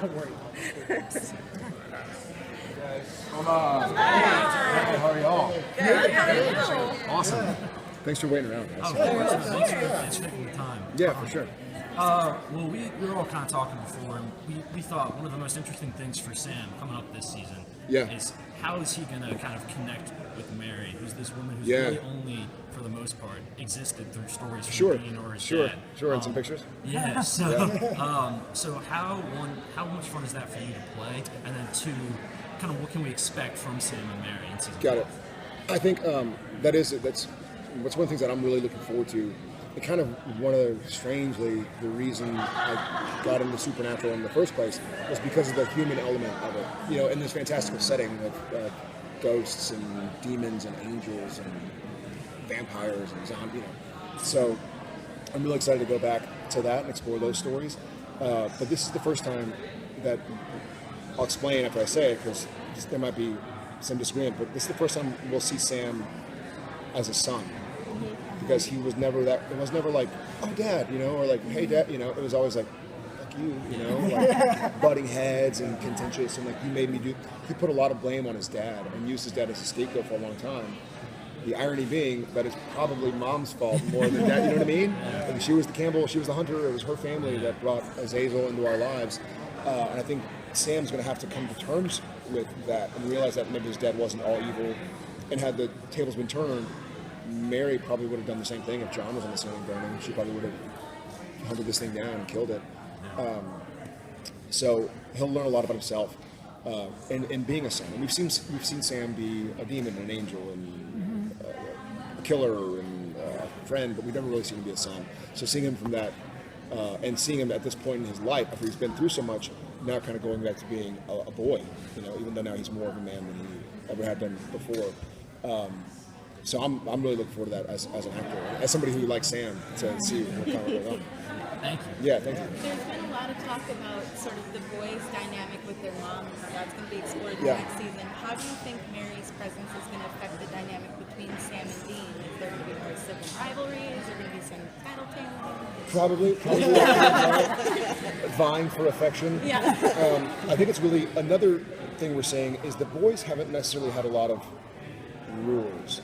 Don't worry. How are y'all? Good. Awesome. Thanks for waiting around, guys. Oh, thanks for taking the time. Yeah, for sure. Well, we were all kind of talking before, and we thought one of the most interesting things for Sam coming up this season is how is he going to kind of connect with Mary, who's this woman who's really only, for the most part, existed through stories from Dean or his dad. Sure, and some pictures. Yeah, so so how much fun is that for you to play? And then two, kind of what can we expect from Sam and Mary in season 12? Got it. I think that's one of the things that I'm really looking forward to. It kind of strangely, the reason I got into Supernatural in the first place was because of the human element of it. You know, in this fantastical setting of ghosts and demons and angels and vampires and zombies. You know, so I'm really excited to go back to that and explore those stories. But this is the first time that I'll explain after I say it, because there might be some disagreement. But this is the first time we'll see Sam as a son. Because he was never that. It was never like, "Oh, Dad," you know, or like, "Hey, Dad," you know. It was always like, "Fuck you," you know, like butting heads and contentious, and like you made me do. He put a lot of blame on his dad and used his dad as a scapegoat for a long time. The irony being that it's probably Mom's fault more than Dad. You know what I mean? Like she was the Campbell, she was the hunter. It was her family that brought Azazel into our lives, and I think Sam's going to have to come to terms with that and realize that maybe his dad wasn't all evil, and had the tables been turned. Mary probably would have done the same thing if John was on the ceiling burning. She probably would have hunted this thing down and killed it. So he'll learn a lot about himself and being a son. And we've seen Sam be a demon, an angel, and a killer, and a friend, but we've never really seen him be a son. So seeing him from that, and seeing him at this point in his life, after he's been through so much, now kind of going back to being a boy, you know, even though now he's more of a man than he ever had been before. So I'm really looking forward to that as an actor, as somebody who likes Sam, to see what kind of goes on. Thank you. Yeah, thank you. There's been a lot of talk about sort of the boys' dynamic with their mom, and how that's going to be explored in the next season. How do you think Mary's presence is going to affect the dynamic between Sam and Dean? Is there going to be more civil rivalry? Is there going to be some tattletaling? Probably vying for affection. Yeah. I think it's really, another thing we're saying is the boys haven't necessarily had a lot of rules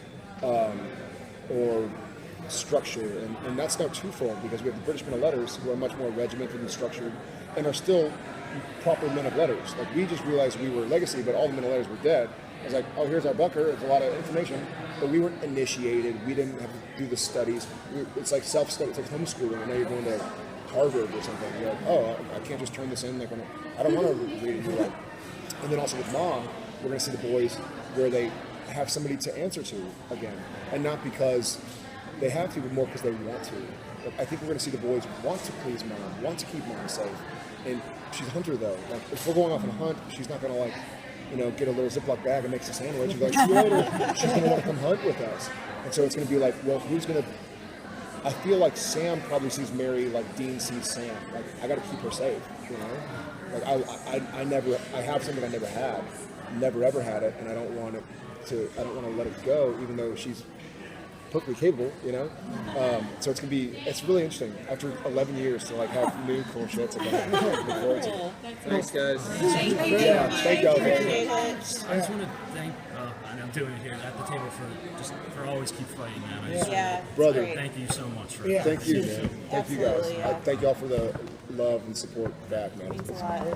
or structure, and that's now twofold, because we have the British men of letters who are much more regimented and structured and are still proper men of letters. Like, we just realized we were legacy, but all the men of letters were dead. I was like, oh, here's our bunker, it's a lot of information, but we weren't initiated, we didn't have to do the studies. It's like self-study, it's like homeschooling, and now you're going to Harvard or something. You're like, oh, I can't just turn this in, like, I don't want to read it. Like, and then also with Mom, we're going to see the boys where they have somebody to answer to again, and not because they have to, but more because they want to. I think we're going to see the boys want to please Mom, want to keep Mom safe, and she's a hunter though. Like, if we're going off on a hunt, she's not going to, like, you know, get a little Ziploc bag and make us a sandwich and be like, see you later. She's going to want to come hunt with us, and so it's going to be like, well, who's going to? I feel like Sam probably sees Mary like Dean sees Sam. Like, I got to keep her safe, you know. Like I have something I never had, never ever had it, and I don't want to let it go, even though she's perfectly capable, you know. So it's really interesting after 11 years to like have new cool shit to look forward to. Thanks, guys. Thank you. Yeah, thank y'all. I just want to thank, and I'm doing it here at the table, for always keep fighting, man. Brother. Thank you so much for Thank you, man. Thank you guys. Absolutely, yeah. Thank y'all for the love and support back, man. Means a lot.